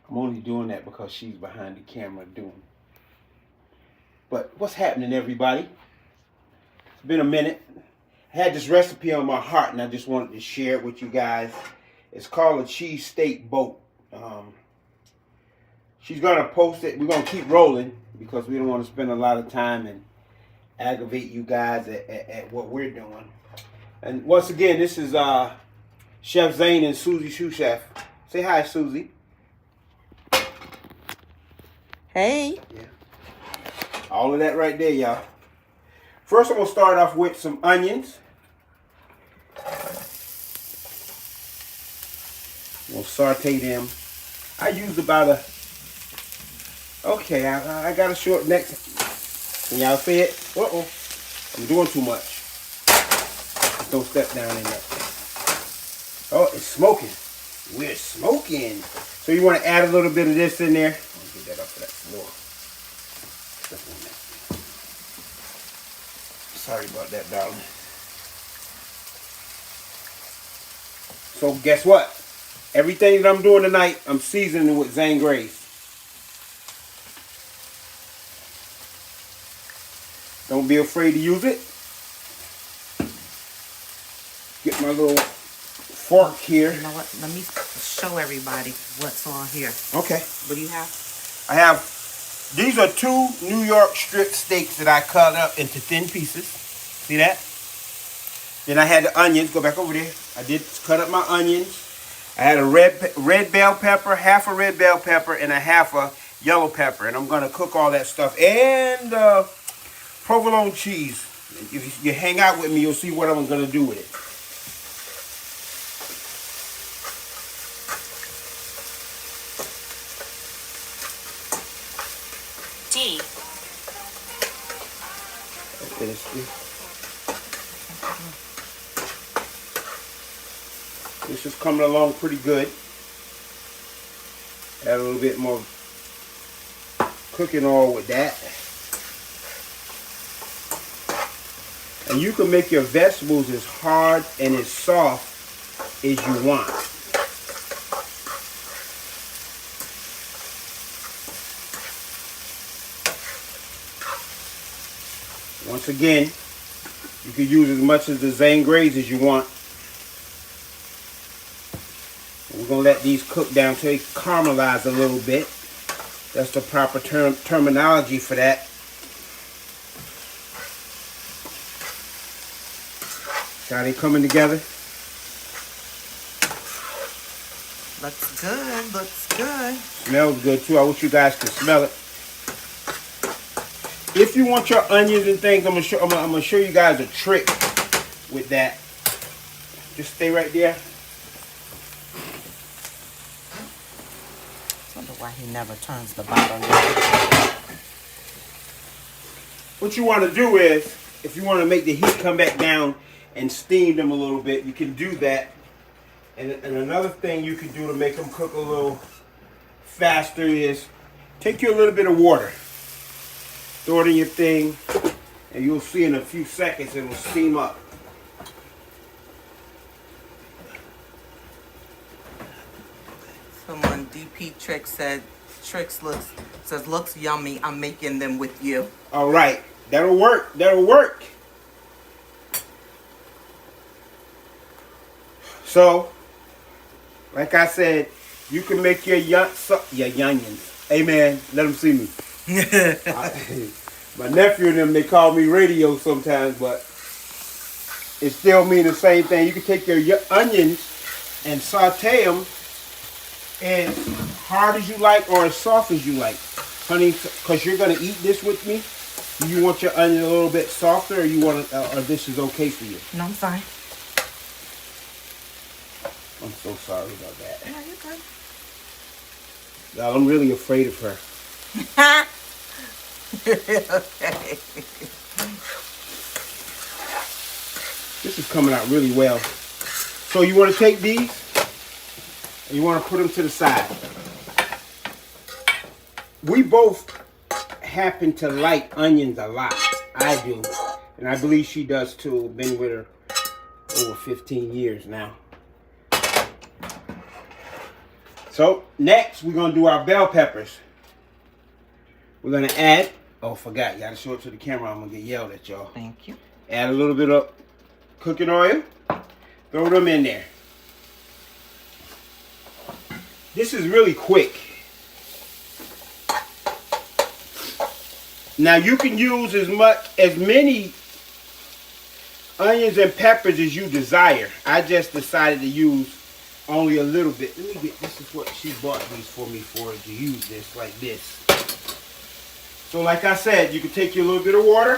I'm only doing that because she's behind the camera doing. But what's happening, everybody? It's been a minute. I had this recipe on my heart and I just wanted to share it with you guys. It's called a Cheesesteak Boat. She's going to post it. We're going to keep rolling because we don't want to spend a lot of time and aggravate you guys at what we're doing. And once again, this is Chef Zane and Susie Shoe Chef. Say hi, Susie. Hey. Yeah. All of that right there, y'all. First, I'm going to start off with some onions. We'll saute them. I used about a... Okay, I got a short neck. Can y'all see it? Uh-oh. I'm doing too much. Just don't step down in there. Oh, it's smoking. We're smoking. So you want to add a little bit of this in there. Let me get that up to that floor. Sorry about that, darling. So guess what? Everything that I'm doing tonight, I'm seasoning with Zane Grace. Don't be afraid to use it. Get my little fork here. You know what? Let me show everybody what's on here. Okay. What do you have? I have, these are 2 New York strip steaks that I cut up into thin pieces. See that? Then I had the onions. Go back over there. I did cut up my onions. I had a red bell pepper, half a red bell pepper, and a half a yellow pepper. And I'm going to cook all that stuff. And provolone cheese. If you hang out with me, you'll see what I'm going to do with it. Tea. This is coming along pretty good. Add a little bit more cooking oil with that. And you can make your vegetables as hard and as soft as you want. Once again, you can use as much of the Zane Graze as you want. We're going to let these cook down till they caramelize a little bit. That's the proper terminology for that. See how they coming together? Looks good. Looks good. Smells good too. I wish you guys could smell it. If you want your onions and things, I'm gonna show you guys a trick with that. Just stay right there. I wonder why he never turns the bottom. What you want to do is, if you want to make the heat come back down and steam them a little bit, you can do that. And another thing you can do to make them cook a little faster is take you a little bit of water. Throw it in your thing, and you'll see in a few seconds it will steam up. Someone DP Trick said, looks yummy. I'm making them with you. All right, that'll work. That'll work. So, like I said, you can make your onions. Amen. Let them see me. My nephew and them, they call me radio sometimes, but it still means the same thing. You can take your onions and saute them as hard as you like or as soft as you like. Honey, because you're going to eat this with me, do you want your onion a little bit softer, or you want or this is okay for you? No, I'm fine. I'm so sorry about that. No, you're good. Y'all, I'm really afraid of her. Okay. This is coming out really well. So you want to take these and you want to put them to the side. We both happen to like onions a lot. I do. And I believe she does too. Been with her over 15 years now. So next we're gonna do our bell peppers. We're gonna add, oh forgot, you gotta show it to the camera, I'm gonna get yelled at y'all. Thank you. Add a little bit of cooking oil. Throw them in there. This is really quick. Now you can use as many onions and peppers as you desire. I just decided to use only a little bit. Let me get, this is what she bought these for me for, to use this like this. So like I said, you can take your little bit of water,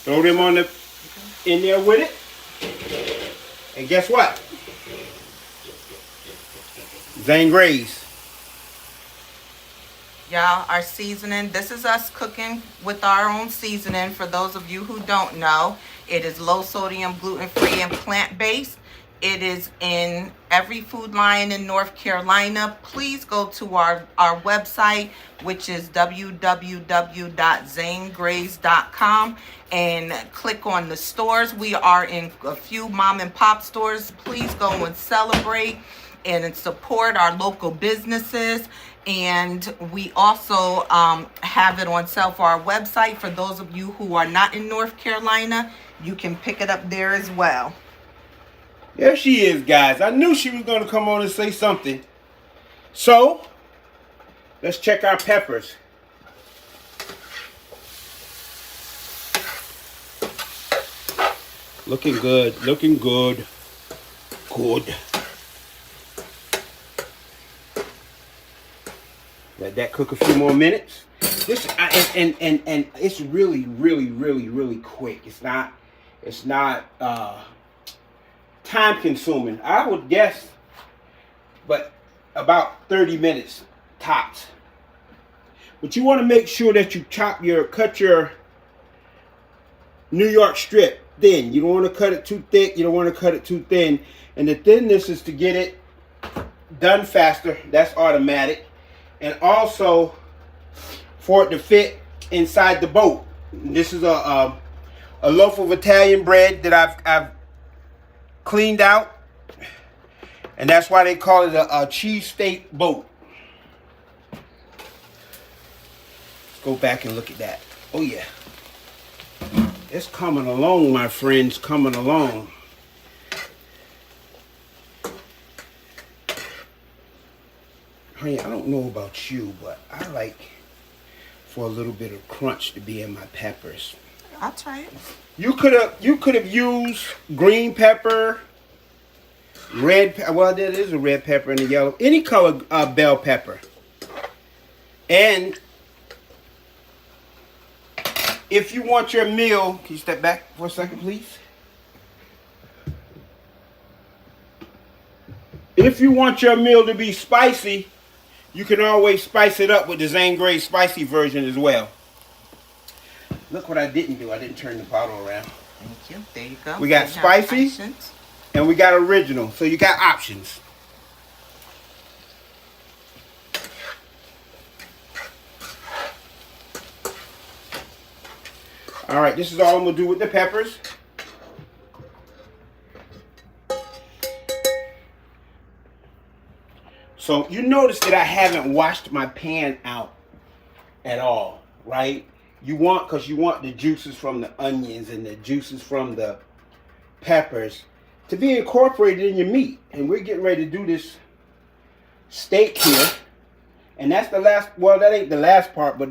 throw them in there with it, and guess what? Zane Gray's. Y'all, our seasoning, this is us cooking with our own seasoning. For those of you who don't know, it is low sodium, gluten-free, and plant-based. It is in every food line in North Carolina. Please go to our website, which is www.zanegrays.com, and click on the stores. We are in a few mom and pop stores. Please go and celebrate and support our local businesses. And we also have it on sale for our website. For those of you who are not in North Carolina, you can pick it up there as well. There she is, guys. I knew she was going to come on and say something. So, let's check our peppers. Looking good, looking good. Good. Let that cook a few more minutes. This and it's really, really, really, really quick. It's not time consuming. I would guess, but about 30 minutes tops. But you want to make sure that you cut your New York strip thin. You don't want to cut it too thick. You don't want to cut it too thin. And the thinness is to get it done faster. That's automatic. And also for it to fit inside the boat. This is a loaf of Italian bread that I've cleaned out, and that's why they call it a cheesesteak boat. Let's go back and look at that. Oh yeah, it's coming along, my friends, coming along. Honey, I don't know about you, but I like for a little bit of crunch to be in my peppers. I'll try it. You could have used green pepper, red. Well, there is a red pepper and a yellow. Any color bell pepper. And if you want your meal, can you step back for a second, please? If you want your meal to be spicy, you can always spice it up with the Zane Grey spicy version as well. Look what I didn't do. I didn't turn the bottle around. Thank you. There you go. We got spicy and we got original. So you got options. All right, this is all I'm going to do with the peppers. So you notice that I haven't washed my pan out at all, right? Because you want the juices from the onions and the juices from the peppers to be incorporated in your meat. And we're getting ready to do this steak here. And that's the last, well, that ain't the last part, but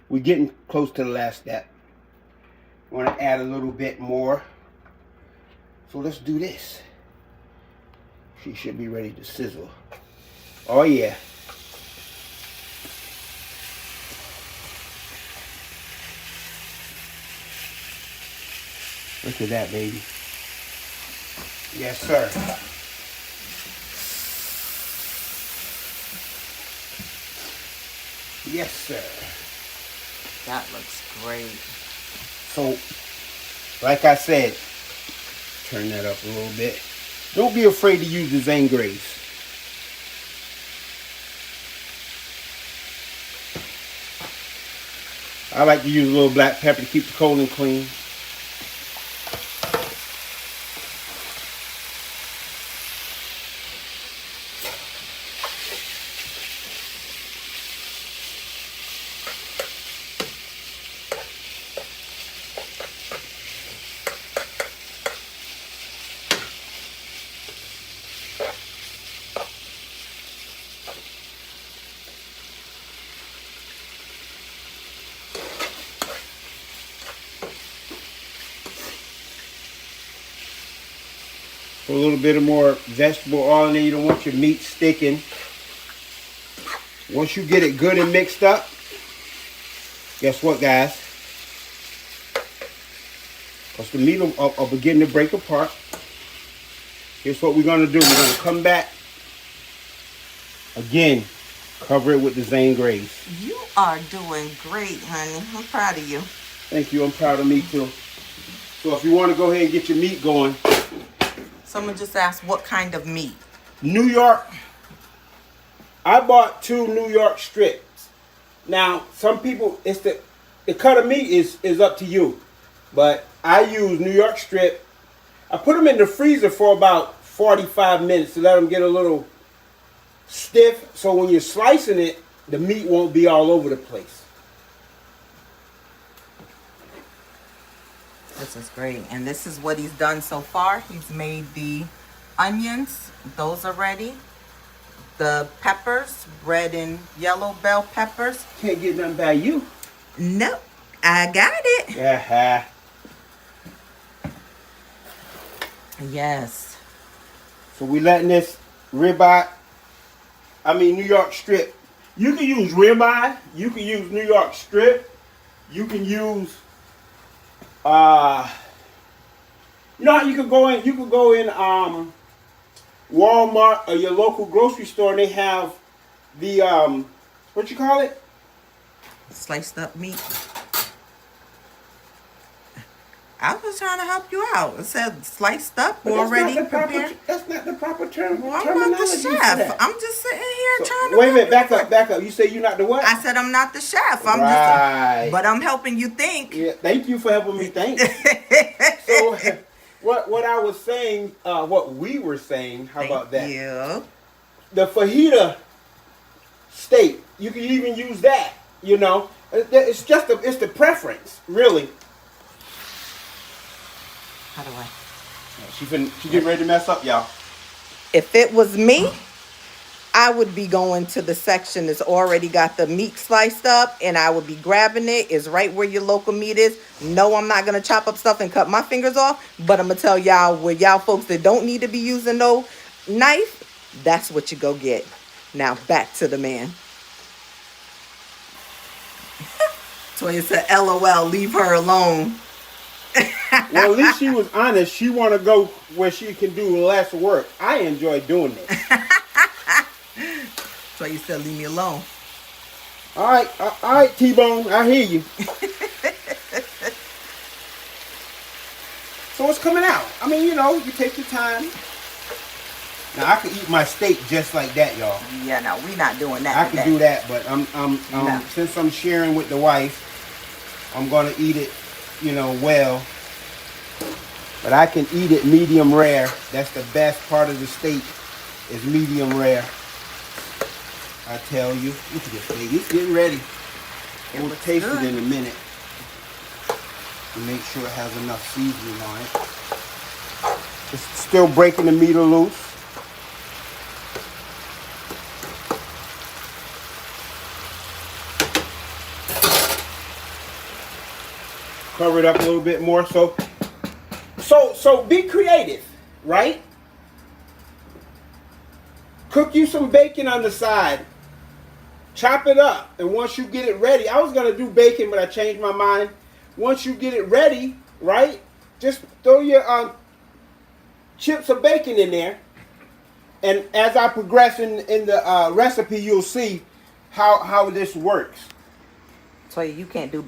we're getting close to the last step. I want to add a little bit more. So let's do this. She should be ready to sizzle. Oh yeah. Look at that, baby. Yes, sir. Yes, sir. That looks great. So, like I said, turn that up a little bit. Don't be afraid to use the Zane Grays. I like to use a little black pepper to keep the colon clean. Put a little bit of more vegetable oil in there. You don't want your meat sticking. Once you get it good and mixed up, guess what, guys? Because the meat will begin to break apart. Here's what we're going to do. We're going to come back again. Cover it with the Zane Graze. You are doing great, honey. I'm proud of you. Thank you. I'm proud of me too. So if you want to go ahead and get your meat going. Someone just asked what kind of meat. New York. I bought 2 New York strips. Now, some people, it's the cut of meat is up to you. But I use New York strip. I put them in the freezer for about 45 minutes to let them get a little stiff. So when you're slicing it, the meat won't be all over the place. This is great. And this is what he's done so far. He's made the onions. Those are ready. The peppers, red and yellow bell peppers. Can't get nothing by you. Nope. I got it. Yeah. Yes. So we letting this New York strip. You can use ribeye. You can use New York strip. You can use you could go in Walmart or your local grocery store and they have the what you call it? Sliced up meat. I was trying to help you out. It said sliced up, already prepared. That's not the proper term. Well, I'm not the chef. I'm just sitting here trying to. Wait a minute, back up. You say you're not the what? I said I'm not the chef. I'm but I'm helping you think. Yeah, thank you for helping me think. So, what I was saying, what we were saying, how about that? You. The fajita steak, you can even use that. You know, it's the preference, really. How do I? She getting ready to mess up, y'all. If it was me, I would be going to the section that's already got the meat sliced up, and I would be grabbing it. It's right where your local meat is. No, I'm not gonna chop up stuff and cut my fingers off, but I'm gonna tell y'all where y'all folks that don't need to be using no knife, that's what you go get. Now back to the man. Toya said, "LOL, leave her alone." Well, at least she was honest. She want to go where she can do less work. I enjoy doing this. So you said, leave me alone. All right, T-Bone, I hear you. So it's coming out. I mean, you take your time. Now I could eat my steak just like that, y'all. Yeah, no, we not doing that. I could do that, but since I'm sharing with the wife, I'm gonna eat it. Well, but I can eat it medium rare. That's the best part of the steak is medium rare. I tell you, look at this steak. It's getting ready. We'll taste it in a minute and make sure it has enough seasoning on it. It's still breaking the meat loose. Cover it up a little bit more. So be creative, right? Cook you some bacon on the side. Chop it up. And once you get it ready, I was going to do bacon, but I changed my mind. Once you get it ready, right, just throw your chips of bacon in there. And as I progress in the recipe, you'll see how this works. So you can't do